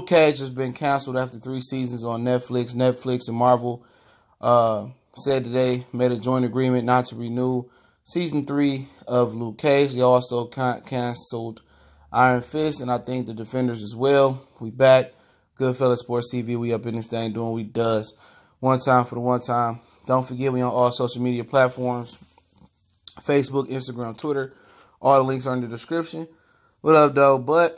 Luke Cage has been canceled after 3 seasons on Netflix. Netflix and Marvel said today made a joint agreement not to renew season 3 of Luke Cage. They also canceled Iron Fist, and I think the Defenders as well. We back. Goodfellas Sports TV. We up in this thing doing what we does. One time for the one time. Don't forget we on all social media platforms. Facebook, Instagram, Twitter. All the links are in the description. What up, though? But,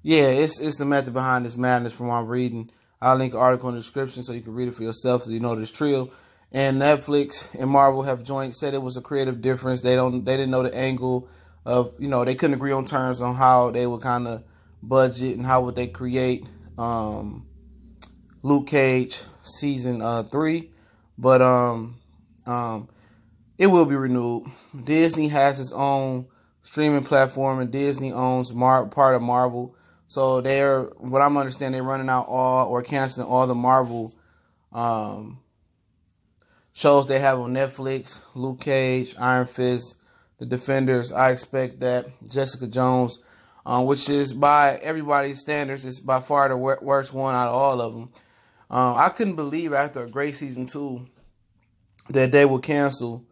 yeah, it's the method behind this madness from what I'm reading. I'll link an article in the description so you can read it for yourself so you know this trio. And Netflix and Marvel have said it was a creative difference. They didn't know the angle of, they couldn't agree on terms on how they would kind of budget and how would they create Luke Cage season 3. But it will be renewed. Disney has its own streaming platform, and Disney owns part of Marvel. So what I'm understanding, they're running out canceling all the Marvel shows they have on Netflix. Luke Cage, Iron Fist, The Defenders. I expect that. Jessica Jones, which is by everybody's standards, is by far the worst one out of all of them. I couldn't believe after a great season 2 that they would cancel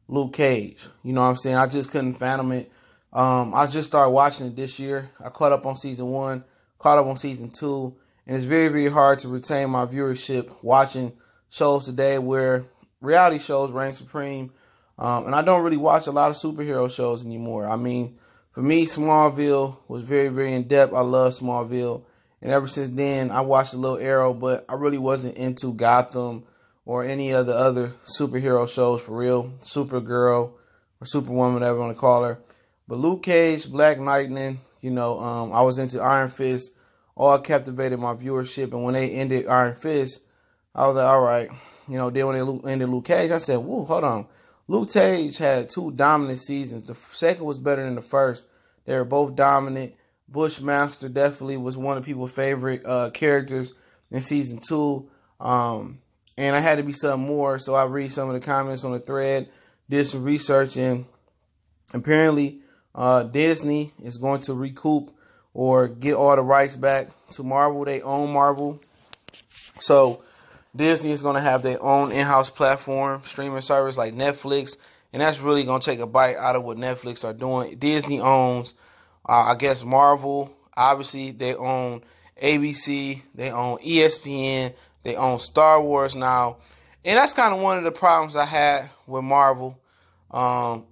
Luke Cage. You know what I'm saying? I just couldn't fathom it. I just started watching it this year. I caught up on season 1, caught up on season 2, and it's very, very hard to retain my viewership watching shows today where reality shows reign supreme. And I don't really watch a lot of superhero shows anymore. I mean, for me, Smallville was very, very in-depth. I love Smallville. And ever since then, I watched a little Arrow, but I really wasn't into Gotham or any of the other superhero shows for real. Supergirl or Superwoman, whatever you want to call her. But Luke Cage, Black Lightning, I was into Iron Fist. All captivated my viewership. And when they ended Iron Fist, I was like, all right. Then when they ended Luke Cage, I said, whoa, hold on. Luke Cage had 2 dominant seasons. The second was better than the first. They were both dominant. Bushmaster definitely was one of people's favorite characters in season 2. And I had to be something more. So I read some of the comments on the thread, did some research, and apparently Disney is going to recoup or get all the rights back to Marvel. They own Marvel. So Disney is going to have their own in-house platform, streaming service like Netflix. And that's really going to take a bite out of what Netflix are doing. Disney owns, I guess, Marvel. Obviously, they own ABC. They own ESPN. They own Star Wars now. And that's kind of one of the problems I had with Marvel, versus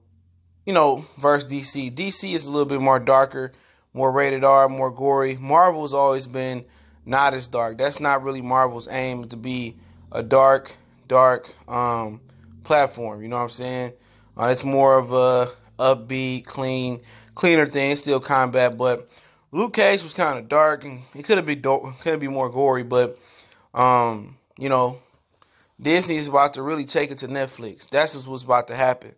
DC. DC is a little bit more darker, more rated R, more gory. Marvel's always been not as dark. That's not really Marvel's aim, to be a dark platform. You know what I'm saying? It's more of a upbeat, cleaner thing. It's still combat, but Luke Cage was kind of dark, and it could be more gory. But Disney is about to really take it to Netflix. That's what's about to happen.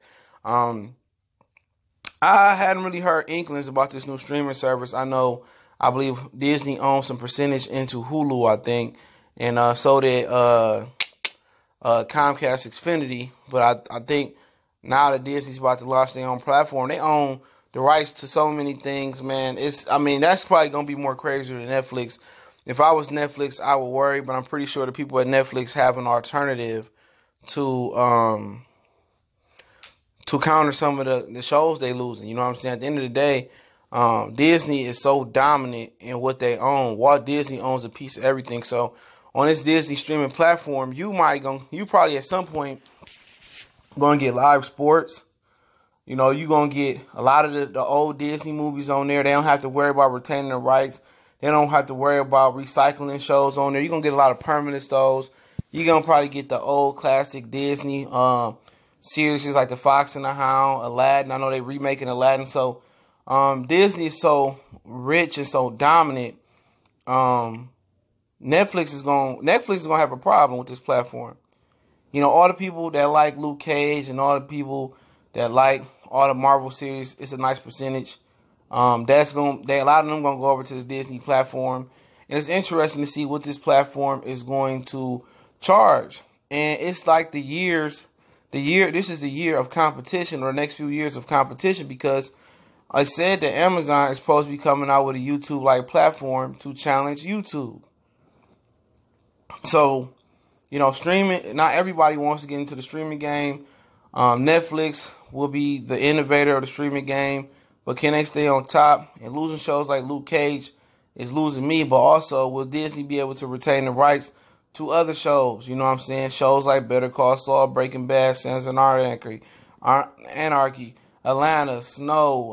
I hadn't really heard inklings about this new streaming service. I believe Disney owns some percentage into Hulu, I think, and so did Comcast Xfinity. But I think now that Disney's about to launch their own platform, they own the rights to so many things, man. That's probably gonna be more crazier than Netflix. If I was Netflix, I would worry, but I'm pretty sure the people at Netflix have an alternative to counter some of the shows they losing. You know what I'm saying? At the end of the day, Disney is so dominant in what they own. Walt Disney owns a piece of everything. So on this Disney streaming platform, you probably at some point gonna get live sports. You're gonna get a lot of the old Disney movies on there. They don't have to worry about retaining the rights. They don't have to worry about recycling shows on there. You're gonna get a lot of permanent shows. You're gonna probably get the old classic Disney series like The Fox and the Hound, Aladdin. I know they're remaking Aladdin. So Disney is so rich and so dominant. Netflix is gonna have a problem with this platform. All the people that like Luke Cage and all the people that like all the Marvel series, it's a nice percentage. A lot of them gonna go over to the Disney platform, and it's interesting to see what this platform is going to charge. And it's like this is the year of competition, or the next few years of competition, because I said that Amazon is supposed to be coming out with a YouTube-like platform to challenge YouTube. So, you know, streaming, not everybody wants to get into the streaming game. Netflix will be the innovator of the streaming game, but can they stay on top? And losing shows like Luke Cage is losing me, but also will Disney be able to retain the rights to other shows? You know what I'm saying? Shows like Better Call Saul, Breaking Bad, Sons of Anarchy, Atlanta, Snow,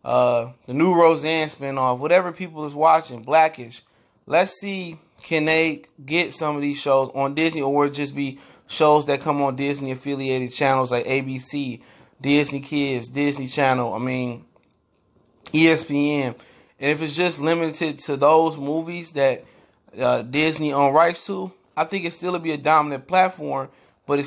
the new Roseanne spinoff, whatever people is watching, Blackish. Let's see, can they get some of these shows on Disney, or will it just be shows that come on Disney affiliated channels like ABC, Disney Kids, Disney Channel, ESPN. And if it's just limited to those movies that Disney own rights to, I think it still will be a dominant platform, but they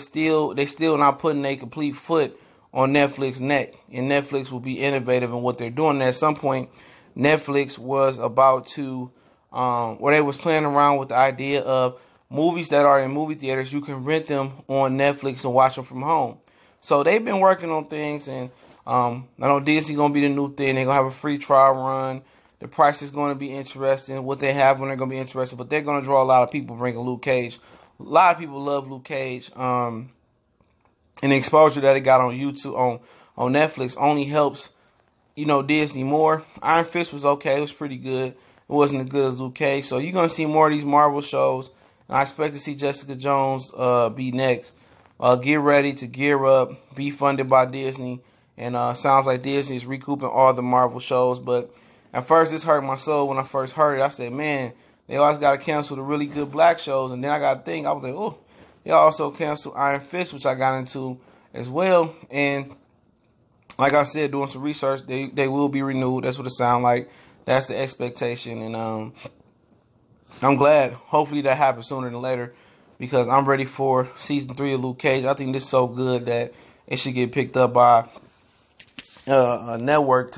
still not putting a complete foot on Netflix neck. And Netflix will be innovative in what they're doing. And at some point, Netflix was about to, or they was playing around with the idea of movies that are in movie theaters, you can rent them on Netflix and watch them from home. So they've been working on things, and I know Disney going to be the new thing. They're going to have a free trial run. The price is going to be interesting. What they have when they're going to be interesting, but they're going to draw a lot of people bringing Luke Cage. A lot of people love Luke Cage. And the exposure that it got on YouTube, on Netflix, only helps, you know, Disney more. Iron Fist was okay. It was pretty good. It wasn't as good as Luke Cage. So you're going to see more of these Marvel shows. And I expect to see Jessica Jones be next. Get ready to gear up. Be funded by Disney. And sounds like Disney is recouping all the Marvel shows. But at first, this hurt my soul when I first heard it. I said, man, they always got to cancel the really good black shows. And then I got to think, I was like, oh, they also canceled Iron Fist, which I got into as well. And like I said, doing some research, they will be renewed. That's what it sounds like. That's the expectation. And I'm glad. Hopefully that happens sooner than later, because I'm ready for season 3 of Luke Cage. I think this is so good that it should get picked up by a network.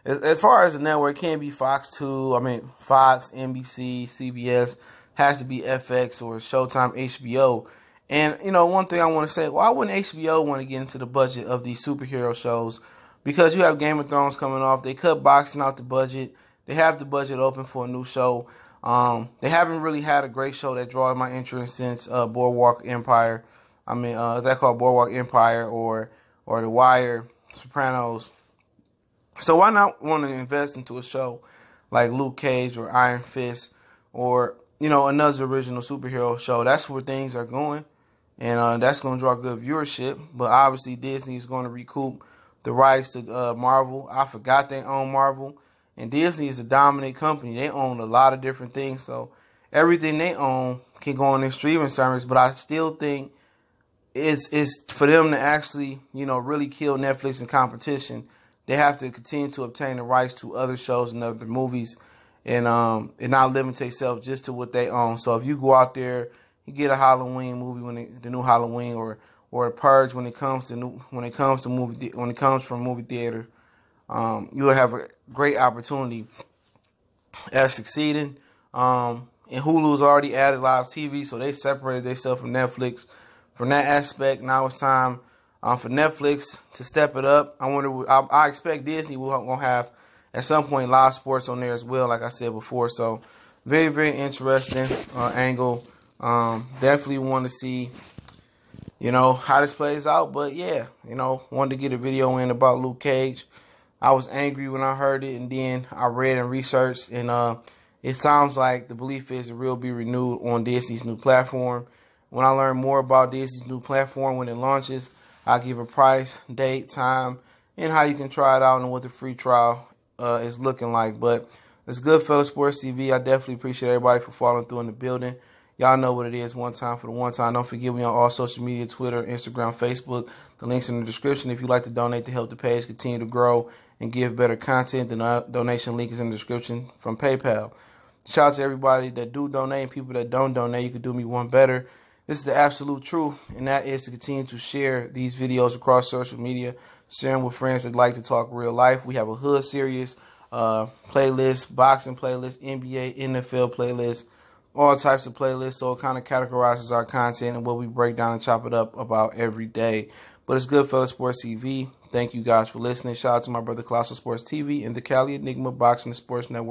As far as the network, it can't be Fox 2. Fox, NBC, CBS. Has to be FX or Showtime, HBO. And, you know, one thing I want to say, why wouldn't HBO want to get into the budget of these superhero shows? Because you have Game of Thrones coming off. They cut boxing out the budget. They have the budget open for a new show. They haven't really had a great show that draws my interest since Boardwalk Empire. Is that called Boardwalk Empire or The Wire, Sopranos? So why not want to invest into a show like Luke Cage or Iron Fist, or, you know, another original superhero show? That's where things are going, and that's going to draw good viewership. But obviously Disney is going to recoup the rights to Marvel. I forgot they own Marvel. And Disney is a dominant company. They own a lot of different things. So everything they own can go on their streaming service. But I still think it's for them to actually, you know, really kill Netflix in competition. They have to continue to obtain the rights to other shows and other movies, and not limit themselves just to what they own. So if you go out there, you get a Halloween movie the new Halloween, or a Purge when it comes from movie theater. You will have a great opportunity at succeeding. And Hulu's already added live TV, so they separated themselves from Netflix. From that aspect, now it's time for Netflix to step it up. I expect Disney will have at some point live sports on there as well, like I said before. So very, very interesting angle. Definitely want to see, you know, how this plays out. But yeah, you know, wanted to get a video in about Luke Cage. I was angry when I heard it, and then I read and researched, and it sounds like the belief is it will be renewed on Disney's new platform. When I learn more about Disney's new platform when it launches, I'll give a price, date, time, and how you can try it out and what the free trial is looking like. But it's good, Fellas Sports TV. I definitely appreciate everybody for following through in the building. Y'all know what it is. One time for the one time. Don't forget, we on all social media, Twitter, Instagram, Facebook. The link's in the description. If you'd like to donate to help the page continue to grow and give better content, the donation link is in the description from PayPal. Shout out to everybody that do donate and people that don't donate. You could do me one better. This is the absolute truth, and that is to continue to share these videos across social media, sharing with friends that like to talk real life. We have a hood series playlist, boxing playlist, NBA, NFL playlist, all types of playlists. So it kind of categorizes our content and what we break down and chop it up about every day. But it's good, Fellas Sports TV. Thank you guys for listening. Shout out to my brother Colossal Sports TV and the Cali Enigma Boxing and Sports Network.